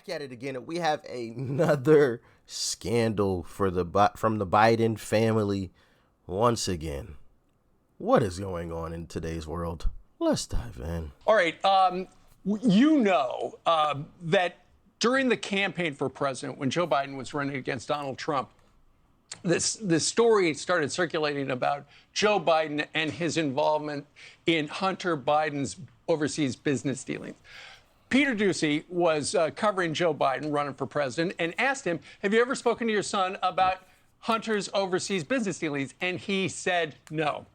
back at it again, and we have another scandal from the Biden family once again. What is going on in today's world? Let's dive in. All right. That during the campaign for president, when Joe Biden was running against Donald Trump, this story started circulating about Joe Biden and his involvement in Hunter Biden's overseas business dealings. Peter Doocy was covering Joe Biden running for president and asked him, have you ever spoken to your son about Hunter's overseas business dealings? And he said no.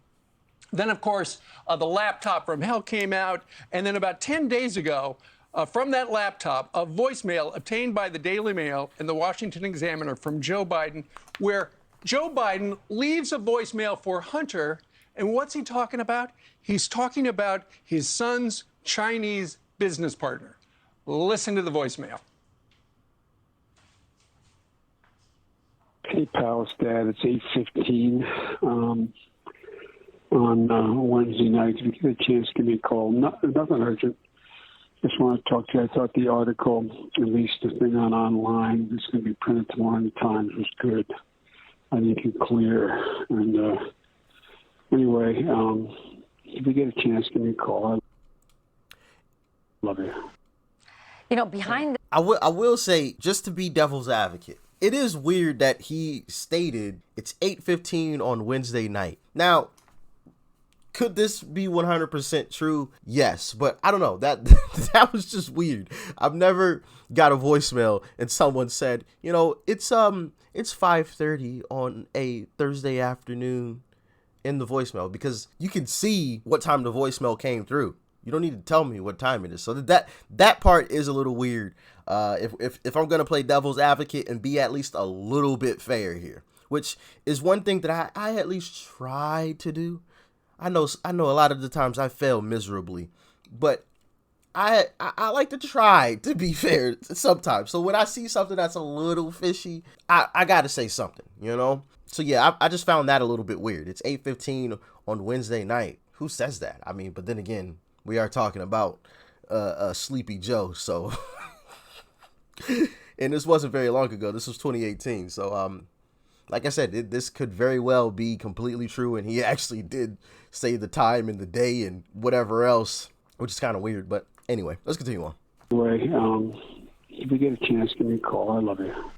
Then, of course, the laptop from hell came out. And then about 10 days ago, from that laptop, a voicemail obtained by the Daily Mail and the Washington Examiner from Joe Biden, where Joe Biden leaves a voicemail for Hunter. And what's he talking about? He's talking about his son's Chinese business partner. Listen to the voicemail. Hey, pals, Dad. It's 8:15 on Wednesday night. If you get a chance, give me a call. Nothing urgent. Just want to talk to you. I thought the article, at least the thing online, it's going to be printed tomorrow in the Times, was good. I think it's clear. And anyway, if you get a chance, give me a call. I love you. You know, behind the I will say, just to be devil's advocate, it is weird that he stated it's 8:15 on Wednesday night. Now, could this be 100% true? Yes, but I don't know. That was just weird. I've never got a voicemail and someone said, you know, it's 5:30 on a Thursday afternoon in the voicemail, because you can see what time the voicemail came through. You don't need to tell me what time it is. So that part is a little weird. If I'm gonna play devil's advocate and be at least a little bit fair here, which is one thing that I at least try to do. I know a lot of the times I fail miserably, but I like to try to be fair sometimes. So when I see something that's a little fishy, I gotta say something, you know? So yeah, I just found that a little bit weird. It's 8:15 on Wednesday night. Who says that? I mean, but then again, we are talking about Sleepy Joe, so and this wasn't very long ago. This was 2018. So like I said, this could very well be completely true, and he actually did say the time and the day and whatever else, which is kind of weird. But anyway, let's continue on. Anyway, if you get a chance, give me a call. I love you.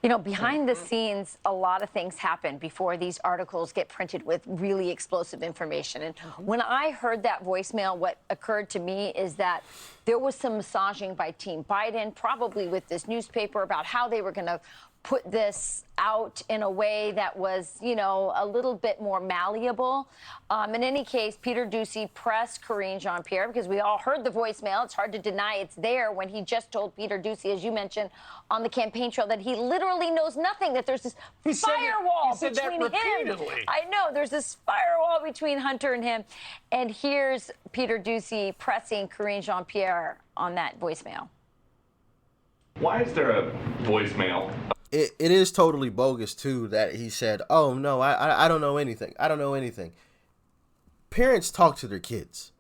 You know, behind the scenes, a lot of things happen before these articles get printed with really explosive information. And when I heard that voicemail, what occurred to me is that there was some massaging by Team Biden, probably with this newspaper, about how they were going to put this out in a way that was, you know, a little bit more malleable. In any case, Peter Doocy pressed Karine Jean-Pierre, because we all heard the voicemail. It's hard to deny it's there, when he just told Peter Doocy, as you mentioned, on the campaign trail, that he literally knows nothing, that there's this firewall between him. I know, there's this firewall between Hunter and him. And here's Peter Doocy pressing Karine Jean-Pierre on that voicemail. Why is there a voicemail? It is totally bogus, too, that he said, oh, no, I don't know anything. I don't know anything. Parents talk to their kids,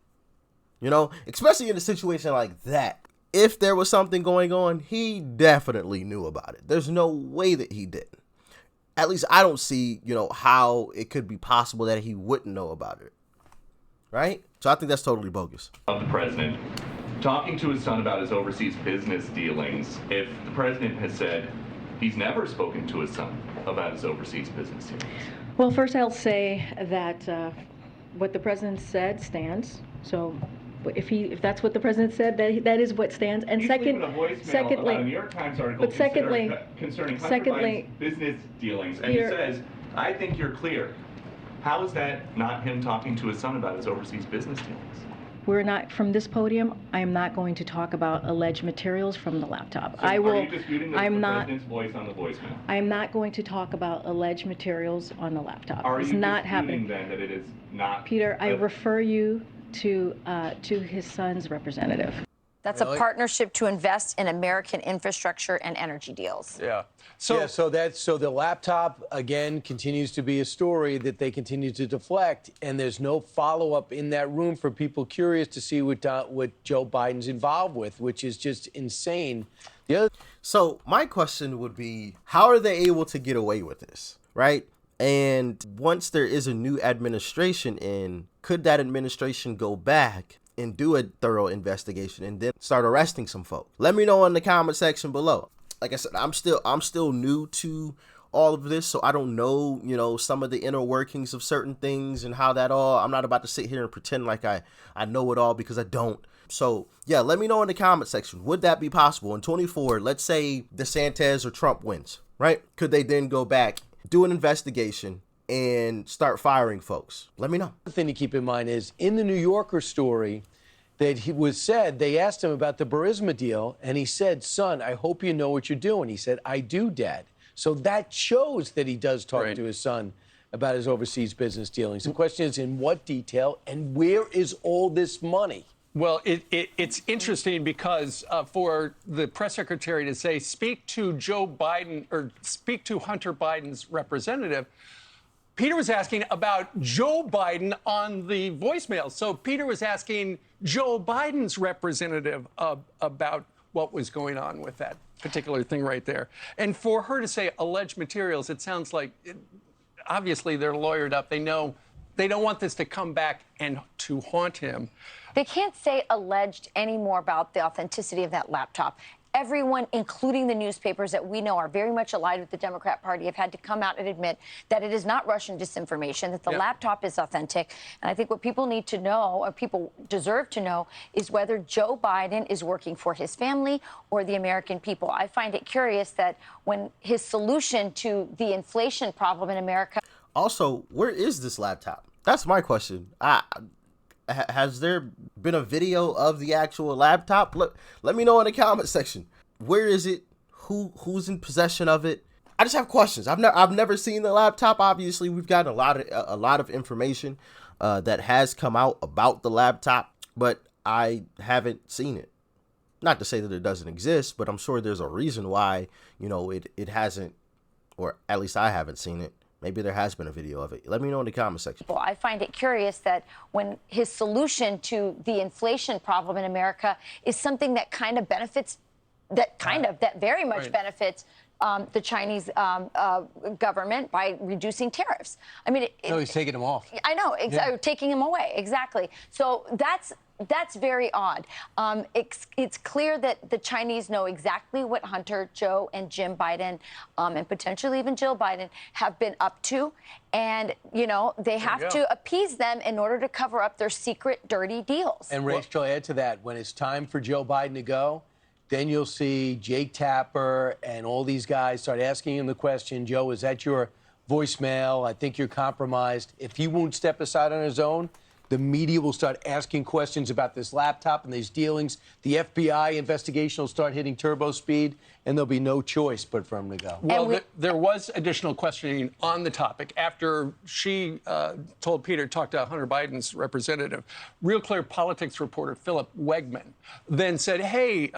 you know, especially in a situation like that. If there was something going on, he definitely knew about it. There's no way that he didn't. At least I don't see, you know, how it could be possible that he wouldn't know about it. Right? So I think that's totally bogus. Of the president talking to his son about his overseas business dealings. If the president has said he's never spoken to his son about his overseas business dealings. Well, first I'll say that what the president said stands. So if that's what the president said, that is what stands. And secondly, about a New York Times article concerning Hunter Biden's business dealings, and he says, I think you're clear. How is that not him talking to his son about his overseas business dealings? We're not, from this podium, I am not going to talk about alleged materials from the laptop. So are you disputing the president's voice on the voicemail? I am not going to talk about alleged materials on the laptop. Are it's you not disputing happening. Then that it is not? Peter, I refer you to his son's representative. That's a partnership to invest in American infrastructure and energy deals. Yeah. So the laptop again continues to be a story that they continue to deflect, and there's no follow-up in that room for people curious to see what Joe Biden's involved with, which is just insane. So my question would be, how are they able to get away with this, right? And once there is a new administration in, could that administration go back and do a thorough investigation and then start arresting some folk? Let me know in the comment section below. Like I said, I'm still new to all of this, so I don't know, some of the inner workings of certain things and how that all. I'm not about to sit here and pretend like I know it all, because I don't. So yeah, let me know in the comment section. Would that be possible in 24? Let's say DeSantis or Trump wins, right? Could they then go back, do an investigation, and start firing folks? Let me know. The thing to keep in mind is, in the New Yorker story that they asked him about the Burisma deal, and he said, "Son, I hope you know what you're doing." He said, "I do, Dad." So that shows that he does talk to his son about his overseas business dealings. The question is, in what detail, and where is all this money? Well, it's interesting because for the press secretary to say, speak to Joe Biden or speak to Hunter Biden's representative, Peter was asking about Joe Biden on the voicemail. So Peter was asking Joe Biden's representative about what was going on with that particular thing right there. And for her to say alleged materials, it sounds like obviously they're lawyered up. They know they don't want this to come back and to haunt him. They can't say alleged anymore about the authenticity of that laptop. Everyone, including the newspapers that we know are very much allied with the Democrat Party, have had to come out and admit that it is not Russian disinformation, that the laptop is authentic. And I think what people need to know, or people deserve to know, is whether Joe Biden is working for his family or the American people. I find it curious that when his solution to the inflation problem in America... Also, where is this laptop? That's my question. Has there been a video of the actual laptop? Let me know in the comment section. Where is it? Who's in possession of it? I just have questions. I've never seen the laptop. Obviously, we've gotten a lot of information that has come out about the laptop, but I haven't seen it. Not to say that it doesn't exist, but I'm sure there's a reason why it hasn't, or at least I haven't seen it. Maybe there has been a video of it. Let me know in the comment section. Well, I find it curious that when his solution to the inflation problem in America is something that kind of benefits, that very much benefits the Chinese government by reducing tariffs. I mean, no, he's taking them off. I know, taking them away, exactly. So that's very odd. It's clear that the Chinese know exactly what Hunter, Joe, and Jim Biden, and potentially even Jill Biden, have been up to. And, they have to appease them in order to cover up their secret, dirty deals. And Rachel, add to that, when it's time for Joe Biden to go, then you'll see Jake Tapper and all these guys start asking him the question, Joe, is that your voicemail? I think you're compromised. If he won't step aside on his own, the media will start asking questions about this laptop and these dealings. The FBI investigation will start hitting turbo speed, and there'll be no choice but for him to go. Well, there was additional questioning on the topic after she told Peter to talk to Hunter Biden's representative. Real Clear Politics reporter Philip Wegman then said, hey,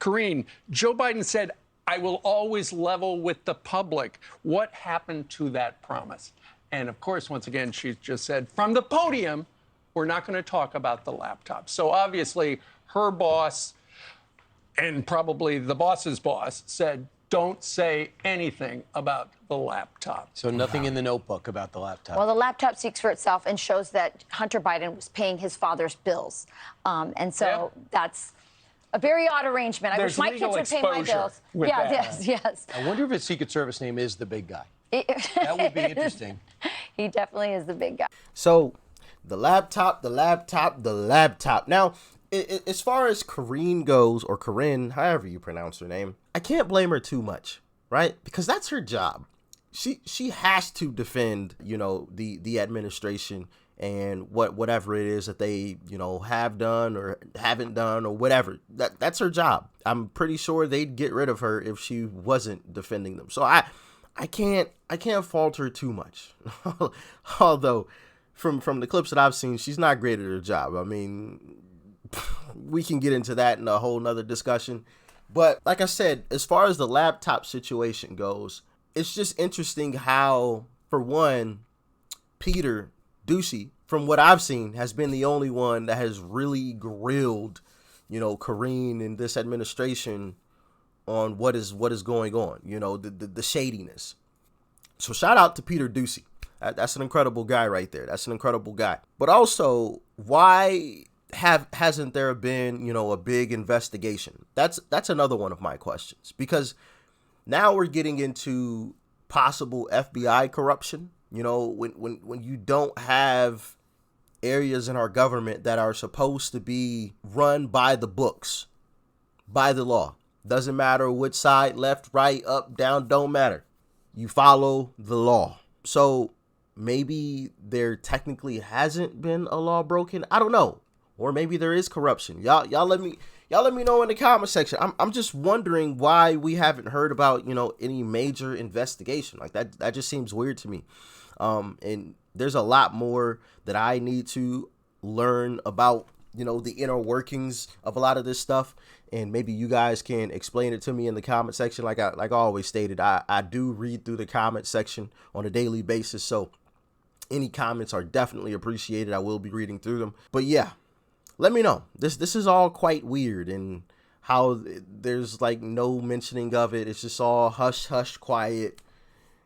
Karine, Joe Biden said, I will always level with the public. What happened to that promise? And of course, once again, she just said from the podium, we're not going to talk about the laptop. So obviously, her boss and probably the boss's boss said, don't say anything about the laptop. So nothing in the notebook about the laptop. Well, the laptop speaks for itself and shows that Hunter Biden was paying his father's bills. And so that's a very odd arrangement. I wish my kids would pay my bills. Yes. I wonder if his Secret Service name is the big guy. That would be interesting. He definitely is the big guy. So the laptop. Now, as far as Karine goes, or Corinne, however you pronounce her name, I can't blame her too much, right? Because that's her job. She has to defend, the administration and whatever it is that they, have done or haven't done or whatever. That's her job. I'm pretty sure they'd get rid of her if she wasn't defending them. So I can't fault her too much. Although from the clips that I've seen, she's not great at her job. I mean, we can get into that in a whole nother discussion. But like I said, as far as the laptop situation goes, it's just interesting how, for one, Peter Doocy, from what I've seen, has been the only one that has really grilled, Karine and this administration on what is going on, the shadiness. So shout out to Peter Doocy. That's an incredible guy right there. That's an incredible guy. But also, why hasn't there been, a big investigation? That's another one of my questions, because now we're getting into possible FBI corruption. When you don't have areas in our government that are supposed to be run by the books, by the law. Doesn't matter which side, left, right, up, down, don't matter. You follow the law. So maybe there technically hasn't been a law broken. I don't know. Or maybe there is corruption. Y'all let me know in the comment section. I'm just wondering why we haven't heard about, any major investigation. Like that just seems weird to me. And there's a lot more that I need to learn about, the inner workings of a lot of this stuff. And maybe you guys can explain it to me in the comment section. Like I always stated, I do read through the comment section on a daily basis. So any comments are definitely appreciated. I will be reading through them. But yeah, let me know. This is all quite weird, and how there's like no mentioning of it. It's just all hush, hush, quiet.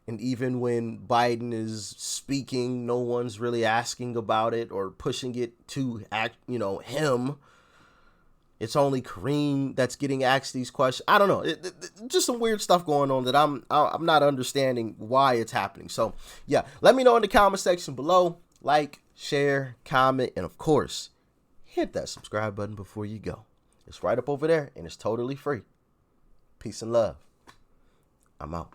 And even when Biden is speaking, no one's really asking about it or pushing it to him. It's only Karine that's getting asked these questions. I don't know. Just some weird stuff going on that I'm not understanding why it's happening. So yeah, let me know in the comment section below. Like, share, comment, and of course, hit that subscribe button before you go. It's right up over there, and it's totally free. Peace and love. I'm out.